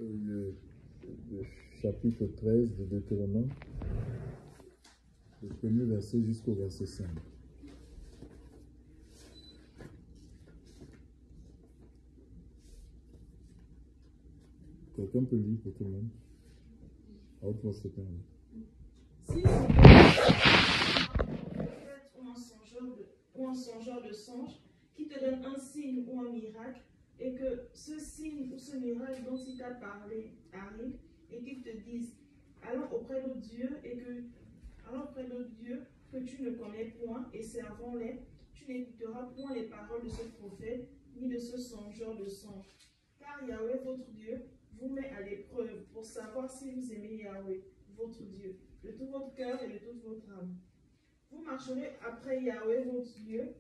le, le chapitre 13 de Deutéronome, le premier verset jusqu'au verset 5. Quelqu'un peut lire pour tout le monde? À haute voix, c'est permis. Si ou un songeur de songe qui te donne un signe ou un miracle, et que ce signe ou ce miracle dont il t'a parlé arrive, et qu'il te dise, allons auprès d'autres dieux que tu ne connais point, et servons-les, tu n'écouteras point les paroles de ce prophète, ni de ce songeur de songe. Car Yahweh, votre Dieu, vous met à l'épreuve pour savoir si vous aimez Yahweh, votre Dieu, de tout votre cœur et de toute votre âme. Vous marcherez après Yahweh, votre Dieu,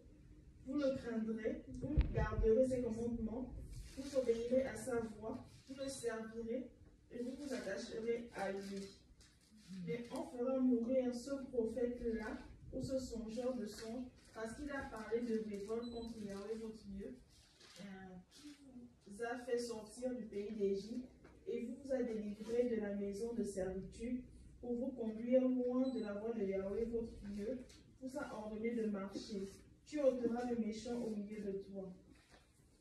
vous le craindrez, vous garderez ses commandements, vous obéirez à sa voix, vous le servirez et vous vous attacherez à lui. Mais on fera mourir ce prophète-là ou ce songeur de songe parce qu'il a parlé de révolte contre Yahweh, votre Dieu, qui vous a fait sortir du pays d'Égypte et vous a délivré de la maison de servitude pour vous conduire loin de la voie de Yahweh, votre Dieu, vous a ordonné de marcher. Tu ôteras le méchant au milieu de toi.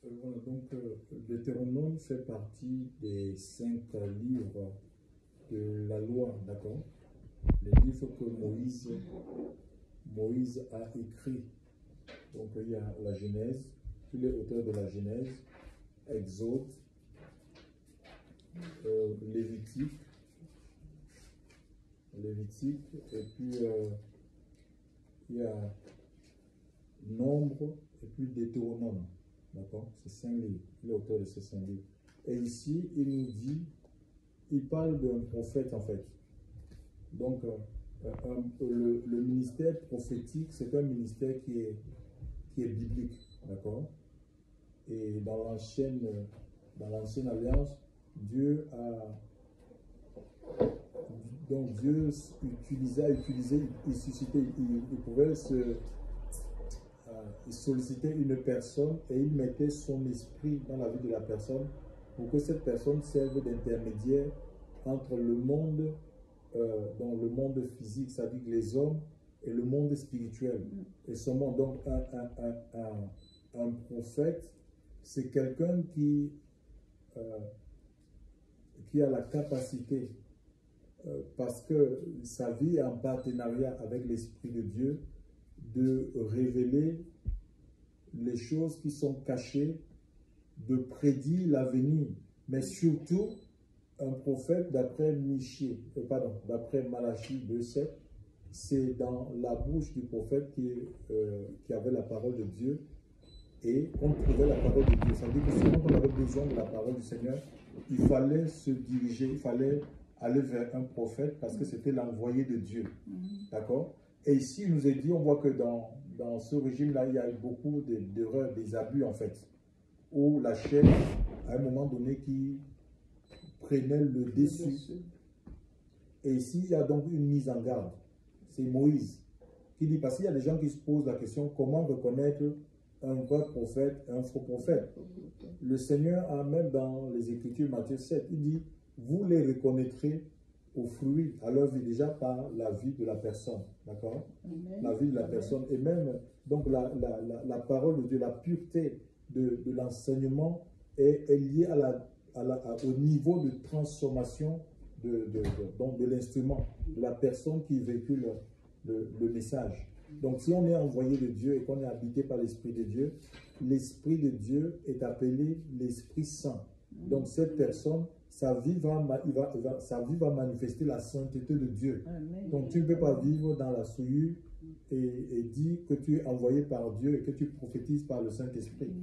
Voilà, donc Deutéronome fait partie des 5 livres de la loi, d'accord? Les livres que Moïse a écrits. Donc il y a la Genèse, tous les auteurs de la Genèse, Exode, Lévitique, et puis il y a Nombre, et puis Deutéronome. D'accord? C'est 5 livres, l'auteur de ces 5 livres. Et ici, il nous dit, il parle d'un prophète en fait. Donc, le ministère prophétique, c'est un ministère qui est biblique. D'accord? Et dans l'ancienne alliance, Dieu il pouvait il sollicitait une personne et il mettait son esprit dans la vie de la personne pour que cette personne serve d'intermédiaire entre le monde, dans le monde physique, c'est-à-dire les hommes, et le monde spirituel. Et ce monde, donc un prophète, c'est quelqu'un qui a la capacité, parce que sa vie est en partenariat avec l'Esprit de Dieu, de révéler les choses qui sont cachées, de prédire l'avenir, mais surtout un prophète d'après Malachie 2,7, c'est dans la bouche du prophète qui avait la parole de Dieu et on trouvait la parole de Dieu. Ça veut dire que si on avait besoin de la parole du Seigneur, il fallait se diriger, il fallait aller vers un prophète parce que c'était l'envoyé de Dieu. D'accord? Et ici, il nous est dit, on voit que dans ce régime-là, il y a eu beaucoup d'erreurs, des abus en fait, où la chaîne, à un moment donné, qui prenait le dessus. Et ici, il y a donc une mise en garde. C'est Moïse qui dit, parce qu'il y a des gens qui se posent la question, comment reconnaître un vrai prophète, un faux prophète? Le Seigneur a même dans les Écritures, Matthieu 7, il dit, vous les reconnaîtrez au fruit, à l'œuvre déjà par la vie de la personne, d'accord? La vie de la personne, et même, donc la parole de Dieu, la pureté de l'enseignement est liée au niveau de transformation de l'instrument, de la personne qui véhicule le message. Donc si on est envoyé de Dieu et qu'on est habité par l'Esprit de Dieu, l'Esprit de Dieu est appelé l'Esprit Saint. Donc cette personne, sa vie va manifester la sainteté de Dieu. Amen. Donc tu ne peux pas vivre dans la souillure et dire que tu es envoyé par Dieu et que tu prophétises par le Saint-Esprit.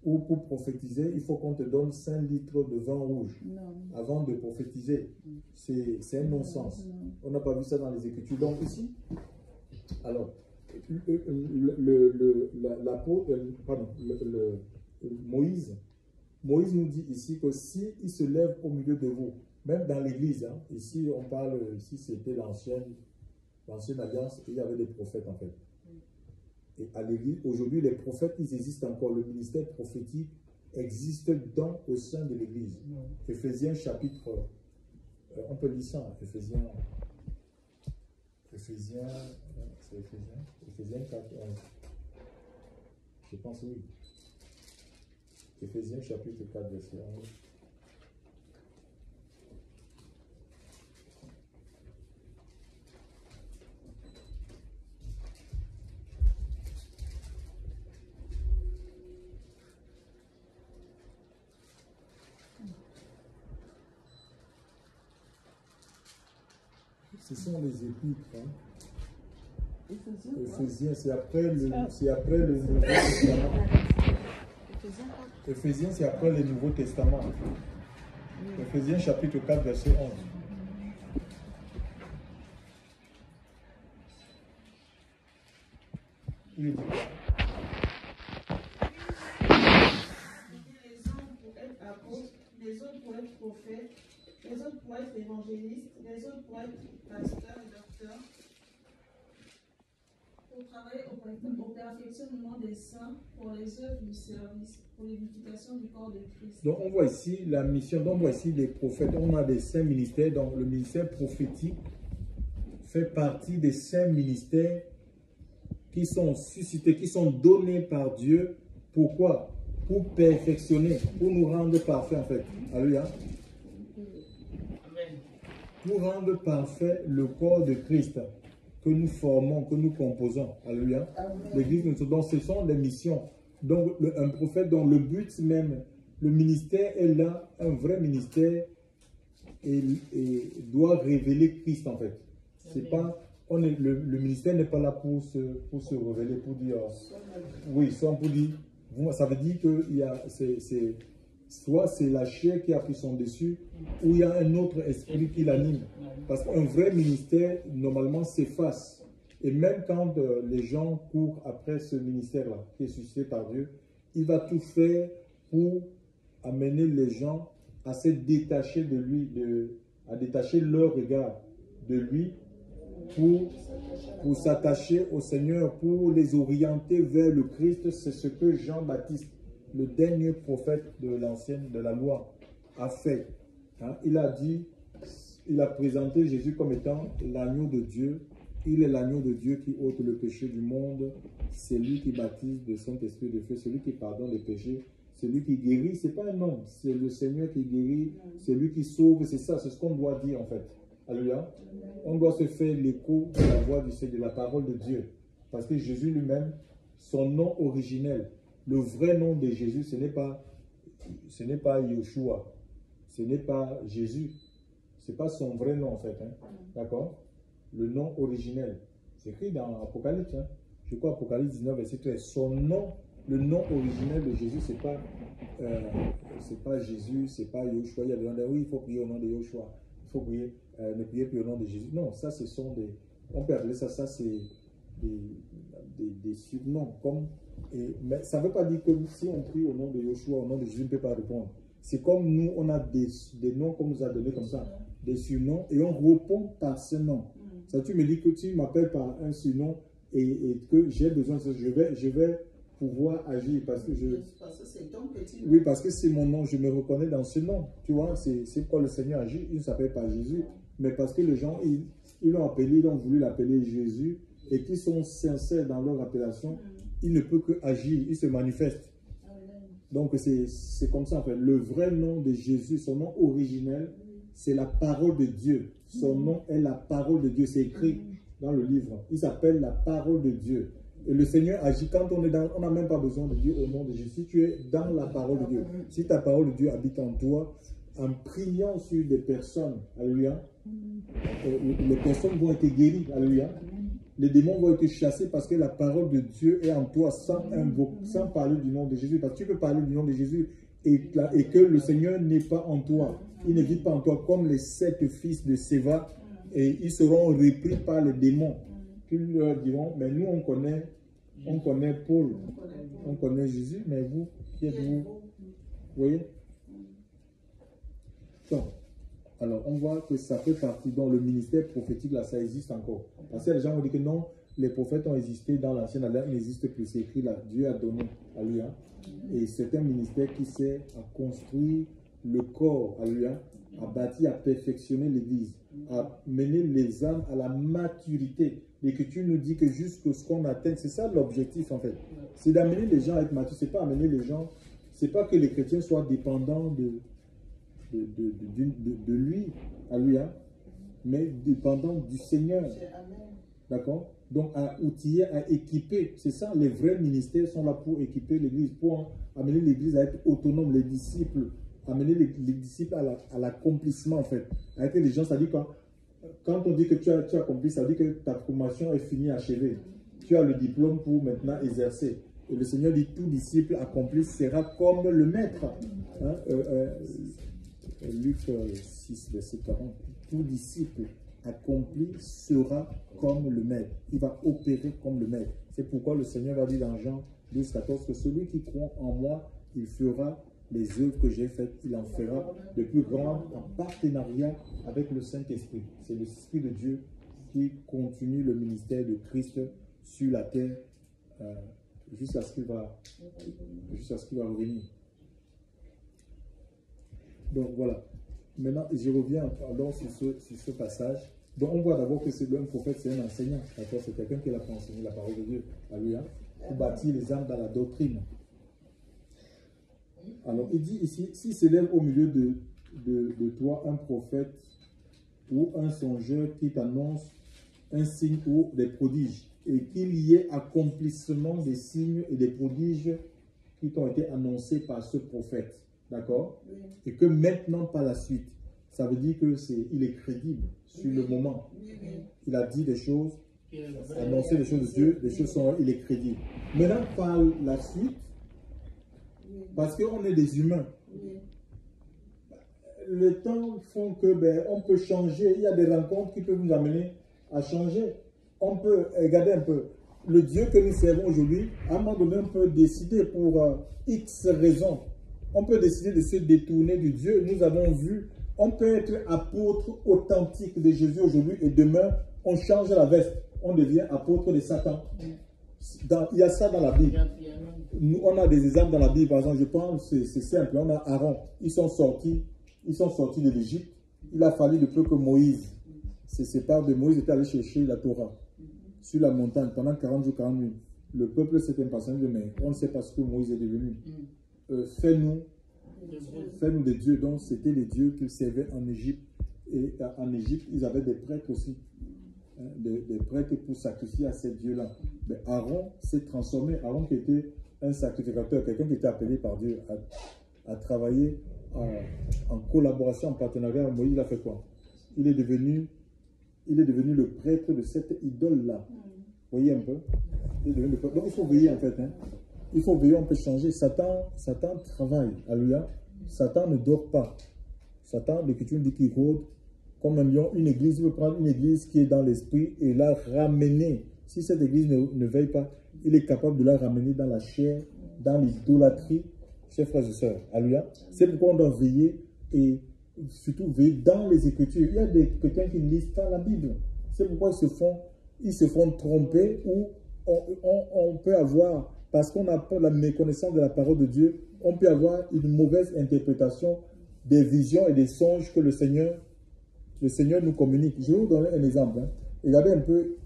Ou pour prophétiser, il faut qu'on te donne 5 litres de vin rouge avant de prophétiser. C'est un non-sens. On n'a pas vu ça dans les Écritures. Donc ici, alors, Moïse nous dit ici que si il se lève au milieu de vous, même dans l'église, hein, ici on parle, ici c'était l'ancienne alliance, et il y avait des prophètes en fait. Et à l'église, aujourd'hui les prophètes, ils existent encore, le ministère prophétique existe au sein de l'Église. Éphésiens chapitre, on peut lire ça, Éphésiens 4, 11. Je pense oui. Éphésiens chapitre 4, verset 11. Ce sont les épîtres. Hein. Éphésiens, c'est après le Nouveau Testament. Éphésiens, c'est après le Nouveau Testament. Éphésiens chapitre 4, verset 11. Il est dit quoi? Les uns pour être apôtres, les autres pour être prophètes, les autres pour être évangélistes, les autres pour être pasteurs et docteurs, pour travailler au perfectionnement des saints, pour les œuvres du service, pour l'édification du corps de Christ. Donc on voit ici la mission, donc on voit ici les prophètes, on a des saints ministères, donc le ministère prophétique fait partie des saints ministères qui sont suscités, qui sont donnés par Dieu. Pourquoi? Pour perfectionner, pour nous rendre parfaits en fait. Alléluia. Pour rendre parfait le corps de Christ que nous formons, que nous composons. Alléluia. L'Église, donc ce sont les missions. Donc un prophète dont le but même, le ministère est là, un vrai ministère, et doit révéler Christ en fait. C'est pas, le ministère n'est pas là pour se révéler, pour dire, oui, soit pour dire, ça veut dire que soit c'est la chair qui a pris son dessus, ou il y a un autre esprit qui l'anime. Parce qu'un vrai ministère, normalement, s'efface. Et même quand les gens courent après ce ministère-là, qui est suscité par Dieu, il va tout faire pour amener les gens à se détacher de lui, à détacher leur regard de lui, pour s'attacher au Seigneur, pour les orienter vers le Christ. C'est ce que Jean-Baptiste, le dernier prophète de la loi, a fait. Hein? Il a dit, il a présenté Jésus comme étant l'agneau de Dieu. Il est l'agneau de Dieu qui ôte le péché du monde. C'est lui qui baptise de Saint-Esprit de feu, celui qui pardonne les péchés, celui qui guérit. Ce n'est pas un homme, c'est le Seigneur qui guérit, c'est lui qui sauve. C'est ça, c'est ce qu'on doit dire en fait. Alléluia. On doit se faire l'écho de la voix du Seigneur, de la parole de Dieu. Parce que Jésus lui-même, son nom originel, le vrai nom de Jésus, ce n'est pas Yeshua, ce n'est pas Jésus. Ce n'est pas son vrai nom en fait. Hein. D'accord? Le nom originel. C'est écrit dans Apocalypse. Hein. Je crois Apocalypse 19, verset 13. Son nom, le nom originel de Jésus, ce n'est pas Jésus, ce n'est pas Yeshua. Il y a des gens qui disent, oui, il faut prier au nom de Yeshua. Il faut prier, ne prier plus au nom de Jésus. Non, ça, ce sont des... On peut appeler ça c'est des surnoms. Mais ça ne veut pas dire que si on prie au nom de Yeshua, au nom de Jésus, on ne peut pas répondre. C'est comme nous, on a des noms qu'on nous a donnés comme ça, des surnoms, et on répond par ce nom. Ça, tu me dis que tu m'appelles par un surnom et que j'ai besoin de ça, je vais pouvoir agir parce que Parce que c'est ton petit nom. Oui, parce que c'est mon nom, je me reconnais dans ce nom. Tu vois, c'est pourquoi le Seigneur agit. Il ne s'appelle pas Jésus, mais parce que les gens, ils l'ont appelé, ils ont voulu l'appeler Jésus, et qu'ils sont sincères dans leur appellation, il ne peut que agir, il se manifeste. Donc c'est comme ça en fait. Le vrai nom de Jésus, son nom originel, c'est la parole de Dieu. Son nom est la parole de Dieu. C'est écrit dans le livre. Il s'appelle la parole de Dieu. Et le Seigneur agit quand on n'a même pas besoin de dire au nom de Jésus. Si tu es dans la parole de Dieu, si ta parole de Dieu habite en toi, en priant sur des personnes, alléluia, les personnes vont être guéries, alléluia. Les démons vont être chassés parce que la parole de Dieu est en toi sans parler du nom de Jésus. Parce que tu peux parler du nom de Jésus et que le Seigneur n'est pas en toi. Il ne vit pas en toi comme les 7 fils de Séva et ils seront repris par les démons. Qui leur diront, mais nous on connaît Paul, on connaît Jésus, mais vous, qui êtes-vous? Vous voyez? Donc, alors on voit que ça fait partie dans le ministère prophétique, là ça existe encore. Parce que les gens vont dire que non, les prophètes ont existé dans l'ancienne alliance, n'existe plus, c'est écrit là, Dieu a donné à lui. Et c'est un ministère qui sert à construire le corps à lui, à bâtir, à perfectionner l'Église, à mener les âmes à la maturité. L'Écriture nous dit que jusqu'à ce qu'on atteigne, c'est ça l'objectif en fait. C'est d'amener les gens à être matures, c'est pas amener les gens, c'est pas que les chrétiens soient dépendants de lui, à lui, mais dépendants du Seigneur. D'accord? Donc à outiller, à équiper, c'est ça, les vrais ministères sont là pour équiper l'Église, pour amener l'Église à être autonome, les disciples, amener les disciples à l'accomplissement en fait. Avec les gens, ça dit quand on dit que tu as accompli, ça dit que ta formation est finie, achevée. Tu as le diplôme pour maintenant exercer. Et le Seigneur dit, tout disciple accompli sera comme le maître. Luc 6, verset 40. Tout disciple accompli sera comme le maître. Il va opérer comme le maître. C'est pourquoi le Seigneur va dire dans Jean 12, 14 que celui qui croit en moi, il fera les œuvres que j'ai faites, il en fera de plus grandes en partenariat avec le Saint-Esprit. C'est l'Esprit de Dieu qui continue le ministère de Christ sur la terre jusqu'à ce qu'il va revenir. Donc voilà. Maintenant, je reviens alors sur ce passage. Donc on voit d'abord que c'est un prophète, c'est un enseignant. C'est quelqu'un qui a enseigné la parole de Dieu à lui, pour bâtir les âmes dans la doctrine. Alors il dit ici, s'il s'élève au milieu de toi un prophète ou un songeur qui t'annonce un signe ou des prodiges, et qu'il y ait accomplissement des signes et des prodiges qui t'ont été annoncés par ce prophète. D'accord? Oui. Et que maintenant, par la suite, ça veut dire qu'il est crédible sur le moment. Oui. Il a dit des choses, annoncé des choses de Dieu, des choses sont, il est crédible. Maintenant, par la suite, parce qu'on est des humains, le temps font que on peut changer. Il y a des rencontres qui peuvent nous amener à changer. On peut, regardez un peu, le Dieu que nous servons aujourd'hui, à un moment donné, on peut décider pour X raisons. On peut décider de se détourner du Dieu. Nous avons vu, on peut être apôtre authentique de Jésus aujourd'hui et demain, on change la veste. On devient apôtre de Satan. Il y a ça dans la Bible. Nous, on a des exemples dans la Bible. Par exemple, je pense, c'est simple. On a Aaron. Ils sont sortis de l'Égypte. Il a fallu de peu que Moïse se sépare de Moïse, était allé chercher la Torah sur la montagne pendant 40 jours, 40 nuits. Le peuple s'est impatient de mais on ne sait pas ce que Moïse est devenu. Fais-nous des dieux. Donc, c'était les dieux qu'ils servaient en Égypte. Et en Égypte, ils avaient des prêtres aussi. Des prêtres pour sacrifier à ces dieux-là. Mais Aaron s'est transformé. Aaron qui était un sacrificateur, quelqu'un qui était appelé par Dieu à travailler en collaboration, en partenariat avec Moïse. Il a fait quoi? Il est devenu le prêtre de cette idole-là. Vous voyez un peu? Donc il faut veiller en fait. Il faut veiller, on peut changer. Satan travaille. Alléluia. Satan ne dort pas. Satan, l'Écriture dit qu'il rôde comme un lion. Une église, il veut prendre une église qui est dans l'esprit et la ramener. Si cette église ne veille pas, il est capable de la ramener dans la chair, dans l'idolâtrie, chers frères et sœurs. Alléluia. C'est pourquoi on doit veiller et surtout veiller dans les Écritures. Il y a des chrétiens qui ne lisent pas la Bible. C'est pourquoi ils se font tromper ou on peut avoir, parce qu'on n'a pas la méconnaissance de la parole de Dieu, on peut avoir une mauvaise interprétation des visions et des songes que le Seigneur nous communique. Je vais vous donner un exemple. Regardez un peu,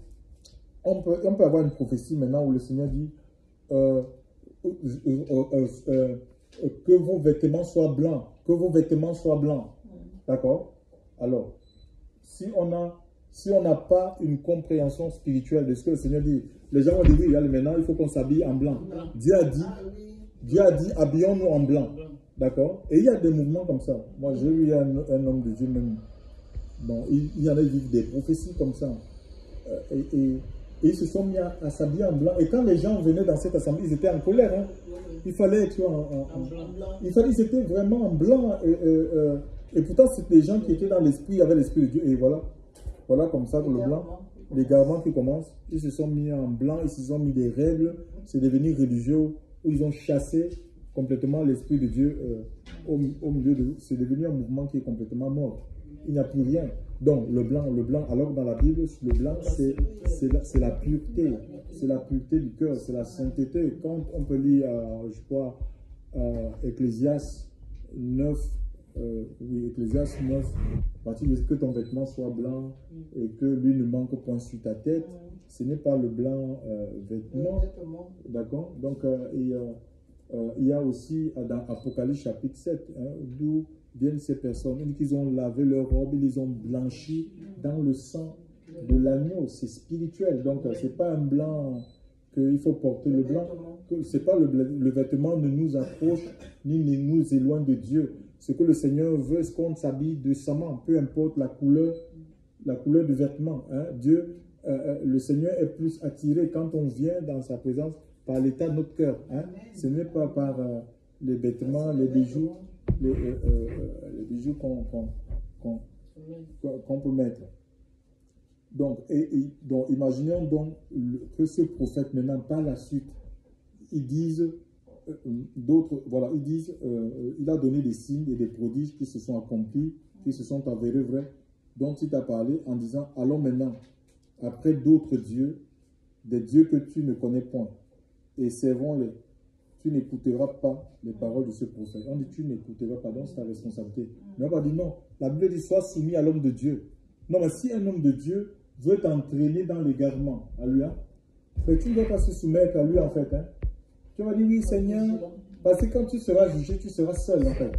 on peut avoir une prophétie maintenant où le Seigneur dit que vos vêtements soient blancs, que vos vêtements soient blancs. D'accord? Alors, si on n'a pas une compréhension spirituelle de ce que le Seigneur dit, les gens vont dire oui, maintenant il faut qu'on s'habille en blanc. Dieu a dit habillons-nous en blanc. D'accord? Et il y a des mouvements comme ça. Moi, j'ai vu un homme de Dieu même. Bon, il y en a eu des prophéties comme ça. Et ils se sont mis à s'habiller en blanc. Et quand les gens venaient dans cette assemblée, ils étaient en colère. Il fallait être en blanc. Ils étaient vraiment en blanc. Et pourtant, c'était des gens qui étaient dans l'esprit, avec l'esprit de Dieu. Et voilà comme ça que le blanc, les garments qui commencent, ils se sont mis en blanc, ils se sont mis des règles. C'est devenu religieux où ils ont chassé complètement l'esprit de Dieu au milieu de. C'est devenu un mouvement qui est complètement mort. Il n'y a plus rien. Donc, le blanc, alors dans la Bible, le blanc, c'est la pureté. C'est la pureté du cœur, c'est la sainteté. Quand on peut lire, je crois, Ecclésiaste 9, Ecclésiaste 9, à partir de ce que ton vêtement soit blanc et que lui ne manque point sur ta tête, ce n'est pas le blanc vêtement. D'accord? Donc, il y a aussi dans Apocalypse chapitre 7, d'où viennent ces personnes. Ils ont lavé leurs robes, ils les ont blanchis dans le sang de l'agneau. C'est spirituel. Donc, ce n'est pas un blanc qu'il faut porter le blanc. C'est pas le vêtement ne nous approche ni ne nous éloigne de Dieu. Ce que le Seigneur veut, c'est qu'on s'habille décemment, peu importe la couleur du vêtement. Dieu, le Seigneur est plus attiré quand on vient dans sa présence par l'état de notre cœur. Ce n'est pas par les vêtements, les bijoux, les bijoux qu'on peut mettre. Donc, donc imaginons donc que ce prophète maintenant, par la suite, ils disent il a donné des signes et des prodiges qui se sont accomplis, qui se sont avérés vrais, dont il t'a parlé en disant, allons maintenant après d'autres dieux, des dieux que tu ne connais point, et servons-les. Tu n'écouteras pas les paroles de ce prophète. On dit, tu n'écouteras pas, donc c'est ta responsabilité. Mais on va dire, non, la Bible dit, sois soumis à l'homme de Dieu. Non, mais si un homme de Dieu veut t'entraîner dans l'égarement, à lui, mais tu ne dois pas se soumettre à lui, en fait. Tu vas dire, oui, Seigneur, parce que quand tu seras jugé, tu seras seul, en fait.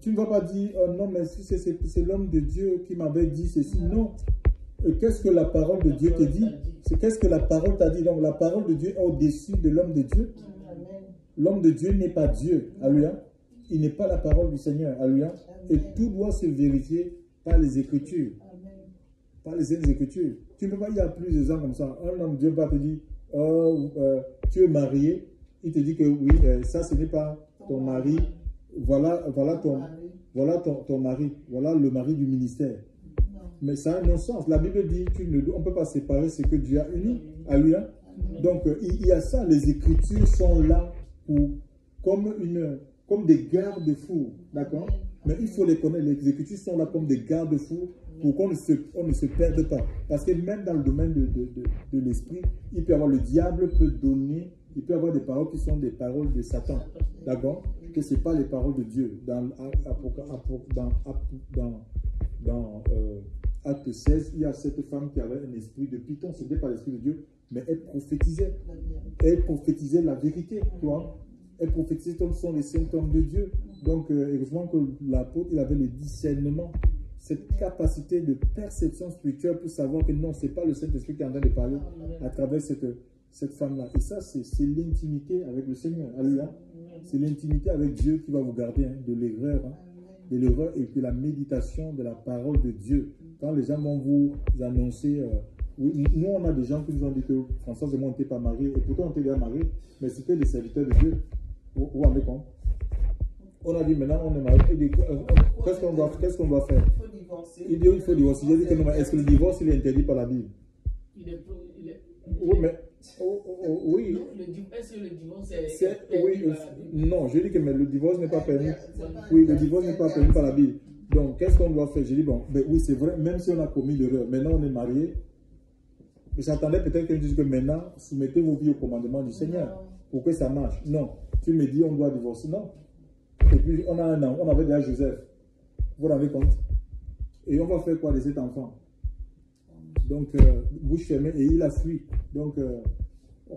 Tu ne vas pas dire, oh, non, mais c'est l'homme de Dieu qui m'avait dit ceci. Non. Qu'est-ce que la parole de Dieu te dit? C'est qu'est-ce que la parole t'a dit? Donc, la parole de Dieu est au-dessus de l'homme de Dieu. L'homme de Dieu n'est pas Dieu. Alléluia. Il n'est pas la parole du Seigneur. Alléluia. Et tout doit se vérifier par les Écritures. Par les Écritures. Tu ne peux pas, il y a plus de gens comme ça. Un homme de Dieu va te dire, tu es marié. Il te dit que oui, ça ce n'est pas ton mari. Voilà ton mari. Voilà le mari du ministère. Mais ça a un non-sens. La Bible dit on ne peut pas séparer ce que Dieu a uni. Alléluia. Donc il y a ça. Les Écritures sont là comme des garde-fous. D'accord? Mais il faut les connaître. Les Écritures sont là comme des garde-fous pour qu'on ne se perde pas. Parce que même dans le domaine de l'esprit, il peut y avoir le diable peut donner. Il peut y avoir des paroles qui sont des paroles de Satan. D'accord? Que ce n'est pas les paroles de Dieu. Dans Acte 16, il y a cette femme qui avait un esprit de python. Ce n'était pas l'esprit de Dieu, mais elle prophétisait. Elle prophétisait la vérité. Tu vois? Elle prophétisait comme sont les symptômes de Dieu. Donc, heureusement que l'apôtre, il avait le discernement. Cette capacité de perception spirituelle pour savoir que non, ce n'est pas le Saint-Esprit qui est en train de parler à travers cette femme-là. Et ça, c'est l'intimité avec le Seigneur. Alléluia. C'est l'intimité avec Dieu qui va vous garder de l'erreur. De l'erreur et puis la méditation de la parole de Dieu. Quand les gens vont vous annoncer... nous, on a des gens qui nous ont dit que François et moi, on n'était pas mariés. Et pourtant, on était déjà mariés. Mais c'était des serviteurs de Dieu. Vous avez compris? On a dit maintenant, on est mariés. Qu'est-ce qu'on doit faire? Il faut divorcer. Il dit il faut divorcer. J'ai dit que non, est-ce que le divorce, il est interdit par la Bible? Oui, mais... oui. Est-ce que le divorce non, je dis que mais le divorce n'est pas permis. Oui, le divorce n'est pas permis par la Bible. Donc, qu'est-ce qu'on doit faire? Je dis, bon, ben oui, c'est vrai, même si on a commis l'erreur, maintenant on est mariés. J'attendais peut-être qu'elle dise que maintenant, soumettez vos vies au commandement du Seigneur pour que ça marche. Non, tu me dis, on doit divorcer. Non. Et puis, on a un an, on avait déjà Joseph. Vous vous rendez compte? Et on va faire quoi de cet enfant? Donc, bouche fermée, et il a fui. Donc,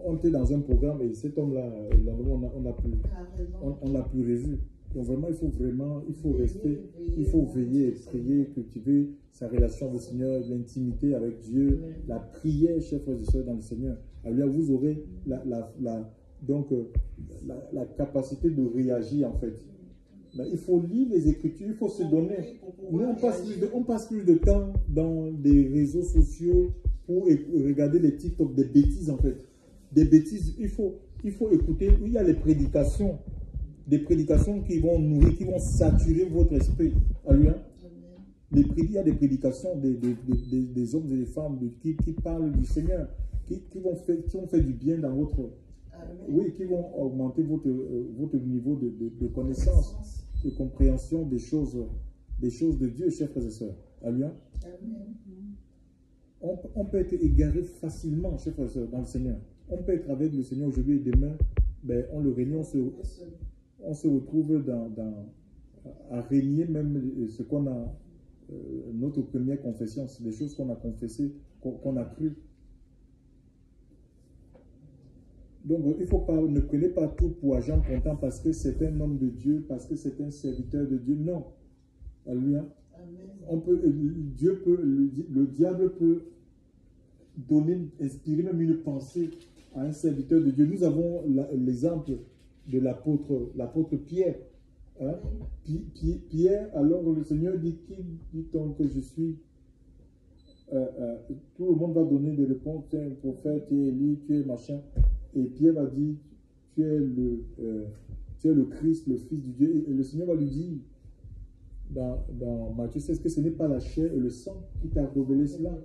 on était dans un programme et cet homme-là, on n'a plus revu. Donc, vraiment, il faut rester, il faut veiller, prier, cultiver sa relation avec le Seigneur, l'intimité avec Dieu, la prière, chers frères et sœurs, dans le Seigneur. Alors, vous aurez la capacité de réagir, en fait. Mais il faut lire les Écritures, il faut se donner. Nous, on passe plus de temps dans des réseaux sociaux pour regarder les TikTok, des bêtises en fait. Des bêtises, il faut écouter. Il y a les prédications, des prédications qui vont nourrir, qui vont saturer votre esprit. Alléluia. Il y a des prédications des hommes et des femmes qui parlent du Seigneur, qui vont faire du bien dans votre... Oui, qui vont augmenter votre niveau de connaissance, de compréhension des choses de Dieu, chers frères et sœurs. Alléluia. Amen. On peut être égaré facilement, chers frères et sœurs, dans le Seigneur. On peut être avec le Seigneur aujourd'hui et demain, ben, on le règne, on se retrouve à régner même ce qu'on a, notre première confession, c'est des choses qu'on a confessées, qu'on a cru. Donc, il faut pas, ne prenez pas tout pour agent comptant parce que c'est un homme de Dieu, parce que c'est un serviteur de Dieu. Non. Alléluia. Le diable peut donner, inspirer même une pensée à un serviteur de Dieu. Nous avons l'exemple de l'apôtre Pierre. Hein? Pierre, alors le Seigneur dit, qui dit-on que je suis? Tout le monde va donner des réponses. Tu es un prophète, tu es Élie, tu es machin. Et Pierre va dire, tu es le Christ, le Fils du Dieu. Et le Seigneur va lui dire, dans Matthieu 16, que ce n'est pas la chair et le sang qui t'a révélé cela.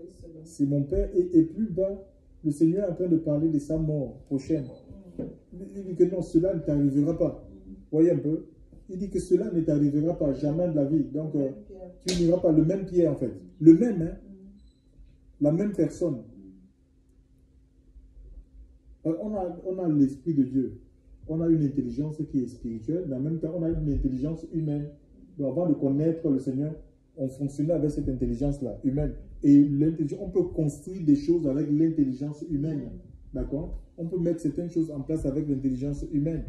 C'est mon Père. Et plus bas, le Seigneur est en train de parler de sa mort prochaine. Il dit que non, cela ne t'arrivera pas. Voyez un peu. Il dit que cela ne t'arrivera pas jamais de la vie. Donc, tu n'iras pas. Le même Pierre, en fait. Le même, hein. La même personne. On a l'Esprit de Dieu. On a une intelligence qui est spirituelle, mais en même temps, on a une intelligence humaine. Donc, avant de connaître le Seigneur, on fonctionnait avec cette intelligence-là, humaine. Et on peut construire des choses avec l'intelligence humaine. D'accord? On peut mettre certaines choses en place avec l'intelligence humaine.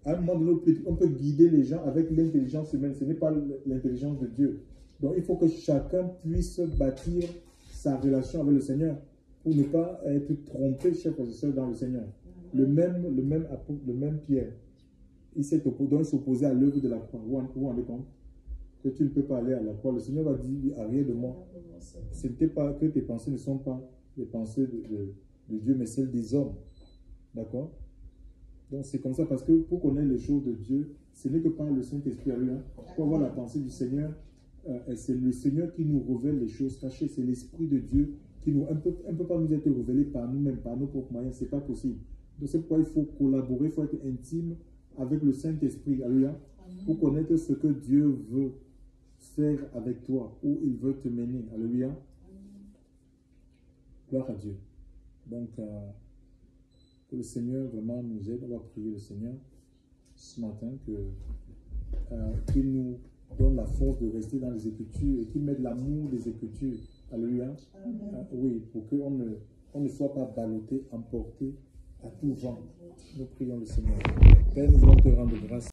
À un moment donné, on peut guider les gens avec l'intelligence humaine. Ce n'est pas l'intelligence de Dieu. Donc, il faut que chacun puisse bâtir sa relation avec le Seigneur pour ne pas être trompé, chers frères et sœurs, dans le Seigneur. Le même Pierre, il s'opposait à l'œuvre de la croix. Vous vous rendez compte que tu ne peux pas aller à la croix. Le Seigneur va dire, arrière de moi. Ce n'était pas que tes pensées ne sont pas les pensées de Dieu, mais celles des hommes. D'accord? Donc c'est comme ça, parce que pour connaître les choses de Dieu, ce n'est que par le Saint-Esprit à lui. Hein. Pour avoir la pensée du Seigneur, c'est le Seigneur qui nous révèle les choses cachées. C'est l'Esprit de Dieu qui nous... On ne peut pas nous être révélé par nous-mêmes, par nos propres moyens. Ce n'est pas possible. Donc c'est pourquoi il faut collaborer, il faut être intime avec le Saint-Esprit. Alléluia. Pour connaître ce que Dieu veut faire avec toi, où il veut te mener. Alléluia. Gloire à Dieu. Donc, que le Seigneur vraiment nous aide. On va prier le Seigneur ce matin, qu'il nous donne la force de rester dans les Écritures et qu'il mette l'amour des Écritures. Alléluia. Oui, pour qu'on ne soit pas ballotté, emporté à tout vent. Nous prions le Seigneur. Père, nous voulons te rendre grâce.